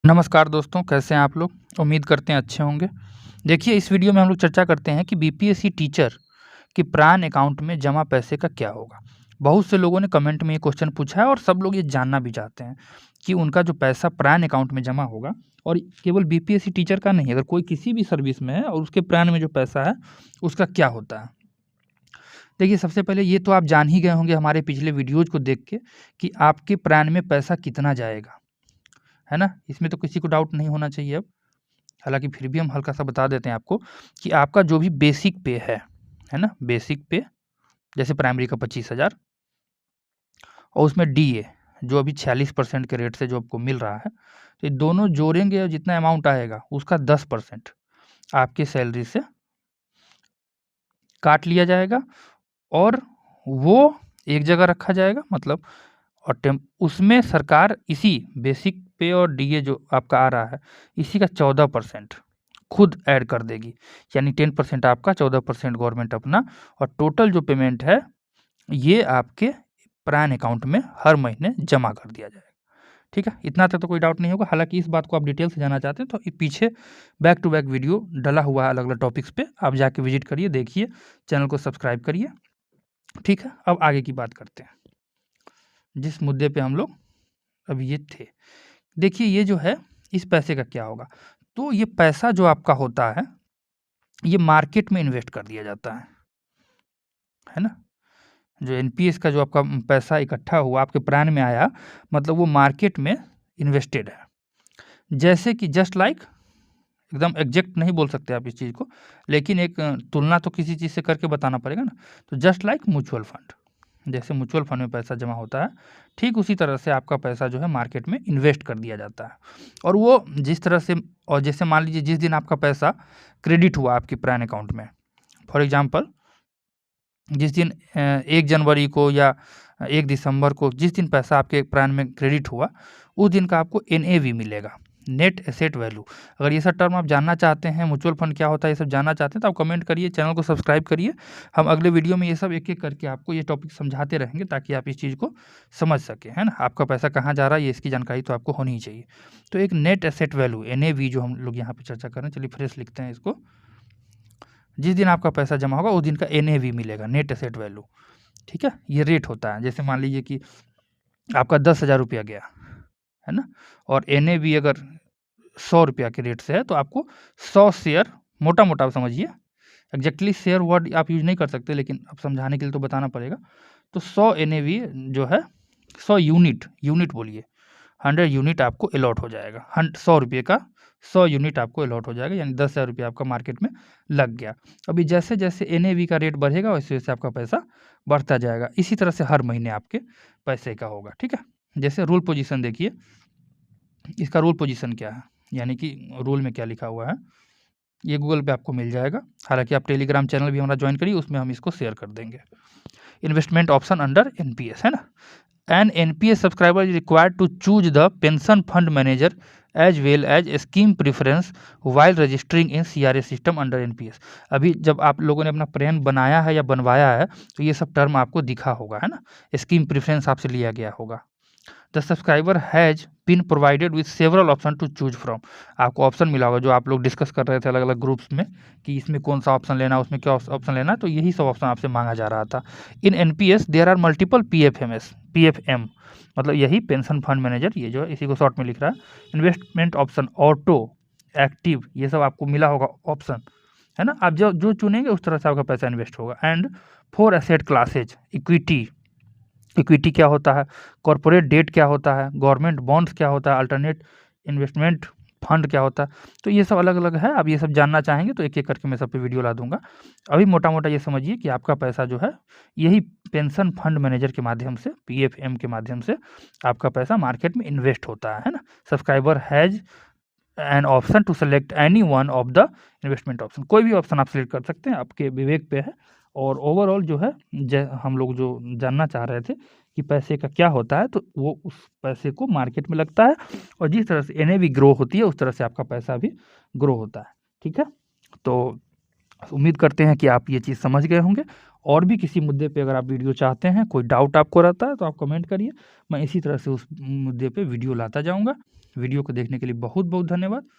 नमस्कार दोस्तों, कैसे हैं आप लोग? उम्मीद करते हैं अच्छे होंगे। देखिए, इस वीडियो में हम लोग चर्चा करते हैं कि बीपीएससी टीचर की प्रान अकाउंट में जमा पैसे का क्या होगा? बहुत से लोगों ने कमेंट में ये क्वेश्चन पूछा है और सब लोग ये जानना भी चाहते हैं कि उनका जो पैसा प्रान अकाउंट में जमा होगा और केवल बीपीएससी टीचर का नहीं, अगर कोई किसी भी सर्विस में है और उसके प्रान में जो पैसा है, उसका क्या होता है? देखिए, सबसे पहले ये तो आप जान ही गए होंगे हमारे पिछले वीडियोज़ को देख के कि आपके प्रान में पैसा कितना जाएगा, है ना? इसमें तो किसी को डाउट नहीं होना चाहिए अब। हालाँकि फिर भी हम हल्का-सा बता देते हैं आपको कि आपका जो भी बेसिक पे है ना? बेसिक पे जैसे प्राइमरी का 25,000 और उसमें डीए जो अभी 46% के रेट से जो आपको मिल रहा है, तो ये दोनों जोड़ेंगे और जितना अमाउंट आएगा उसका 10% आपकी सैलरी से काट लिया जाएगा और वो एक जगह रखा जाएगा मतलब और उसमें सरकार इसी बेसिक पे और डीए जो आपका आ रहा है, इसी का 14% खुद ऐड कर देगी। यानी 10% आपका, 14% गवर्नमेंट अपना और टोटल जो पेमेंट है, ये आपके प्रान अकाउंट में हर महीने जमा कर दिया जाएगा। ठीक है? इतना तक तो कोई डाउट नहीं होगा। हालाँकि इस बात को आप डिटेल से जानना चाहते हैं, तो पीछे बैक टू बैक वीडियो डला हुआ है अलग-अलग टॉपिक्स पे। आप जाके विज़िट करिए, देखिए, चैनल को सब्सक्राइब करिए। ठीक है? अब आगे की बात करते हैं। जिस मुद्दे पे हम लोग अभी ये थे। देखिए, ये जो है, इस पैसे का क्या होगा? तो ये पैसा जो आपका होता है, ये मार्केट में इन्वेस्ट कर दिया जाता है ना? जो एनपीएस का जो आपका पैसा इकट्ठा हुआ, आपके प्रान में आया, मतलब वो मार्केट में इन्वेस्टेड है। जैसे कि जस्ट लाइक एकदम एग्ज़ैक्ट नहीं बोल सकते आप इस चीज़ को, लेकिन एक तुलना तो किसी चीज़ से करके बताना पड़ेगा ना। तो जस्ट लाइक म्यूचुअल फंड, जैसे म्यूचुअल फंड में पैसा जमा होता है, ठीक उसी तरह से आपका पैसा जो है मार्केट में इन्वेस्ट कर दिया जाता है। और वो जिस तरह से और जैसे मान लीजिए जिस दिन आपका पैसा क्रेडिट हुआ आपके प्रान अकाउंट में, फॉर एग्ज़ाम्पल जिस दिन 1 जनवरी को या 1 दिसंबर को जिस दिन पैसा आपके प्रान में क्रेडिट हुआ, उस दिन का आपको एनएवी मिलेगा, नेट एसेट वैल्यू। अगर ये सब टर्म आप जानना चाहते हैं, म्यूचुअल फंड क्या होता है, ये सब जानना चाहते हैं, तो आप कमेंट करिए, चैनल को सब्सक्राइब करिए। हम अगले वीडियो में ये सब एक-एक करके आपको ये टॉपिक समझाते रहेंगे ताकि आप इस चीज़ को समझ सकें, है ना? आपका पैसा कहाँ जा रहा है, ये इसकी जानकारी तो आपको होनी ही चाहिए। तो एक नेट एसेट वैल्यू एनएवी जो हम लोग यहाँ पे चर्चा कर रहे हैं, चलिए फ्रेश लिखते हैं इसको। जिस दिन आपका पैसा जमा होगा उस दिन का एनएवी मिलेगा, नेट एसेट वैल्यू। ठीक है? ये रेट होता है। जैसे मान लीजिए कि आपका 10,000 रुपया गया, है ना? और एनएवी अगर 100 रुपया के रेट से है तो आपको 100 शेयर, मोटा-मोटा आप समझिए, एग्ज़ैक्टली शेयर वर्ड आप यूज़ नहीं कर सकते, लेकिन अब समझाने के लिए तो बताना पड़ेगा। तो 100 एनएवी जो है, 100 यूनिट, यूनिट बोलिए, 100 यूनिट आपको अलॉट हो जाएगा। 100 रुपये का 100 यूनिट आपको अलॉट हो जाएगा, यानी 10,000 रुपये आपका मार्केट में लग गया। अभी जैसे-जैसे एनएवी का रेट बढ़ेगा वैसे-वैसे आपका पैसा बढ़ता जाएगा। इसी तरह से हर महीने आपके पैसे का होगा, ठीक है? जैसे रूल पोज़ीशन देखिए, इसका रूल पोज़ीशन क्या है? यानी कि रूल में क्या लिखा हुआ है, ये गूगल पे आपको मिल जाएगा। हालाँकि आप टेलीग्राम चैनल भी हमारा जॉइन करिए, उसमें हम इसको शेयर कर देंगे। इन्वेस्टमेंट ऑप्शन अंडर एनपीएस, है ना? An NPS subscriber is required to choose the pension fund manager as well as scheme preference while registering in CRA system under NPS। अभी जब आप लोगों ने अपना प्लान बनाया है या बनवाया है, तो ये सब टर्म आपको दिखा होगा, है ना? स्कीम प्रेफ़रेंस आपसे लिया गया होगा। The subscriber has been provided with several option to choose from. आपको ऑप्शन मिला होगा जो आप लोग डिस्कस कर रहे थे अलग-अलग ग्रुप्स में कि इसमें कौन-सा ऑप्शन लेना है, उसमें क्या ऑप्शन लेना है, तो यही सब ऑप्शन आपसे माँगा जा रहा था। इन NPS there are multiple PFM मतलब यही पेंशन फंड मैनेजर, ये जो है इसी को शॉर्ट में लिख रहा है। इन्वेस्टमेंट ऑप्शन, ऑटो, एक्टिव, ये सब आपको मिला होगा ऑप्शन, है ना? आप जो चुनेंगे उस तरह से आपका पैसा इन्वेस्ट होगा। And 4 asset classes, equity, equity क्या होता है, कॉर्पोरेट डेट क्या होता है, गवर्नमेंट बॉन्ड्स क्या होता है, अल्टरनेट इन्वेस्टमेंट फंड क्या होता है, तो ये सब अलग-अलग है। आप ये सब जानना चाहेंगे तो एक-एक करके मैं सब पे वीडियो ला दूँगा। अभी मोटा-मोटा ये समझिए कि आपका पैसा जो है, यही पेंशन फंड मैनेजर के माध्यम से, पीएफएम के माध्यम से आपका पैसा मार्केट में इन्वेस्ट होता है ना? Subscriber has an option to select any one of the investment option. कोई भी ऑप्शन आप सेलेक्ट कर सकते हैं, आपके विवेक पे है। और ओवरऑल जो है, हम लोग जो जानना चाह रहे थे कि पैसे का क्या होता है, तो वो उस पैसे को मार्केट में लगता है और जिस तरह से एनएवी ग्रो होती है, उस तरह से आपका पैसा भी ग्रो होता है। ठीक है? तो उम्मीद करते हैं कि आप ये चीज़ समझ गए होंगे। और भी किसी मुद्दे पे अगर आप वीडियो चाहते हैं, कोई डाउट आपको रहता है, तो आप कमेंट करिए। मैं इसी तरह से उस मुद्दे पे वीडियो लाता जाऊँगा। वीडियो को देखने के लिए बहुत-बहुत धन्यवाद।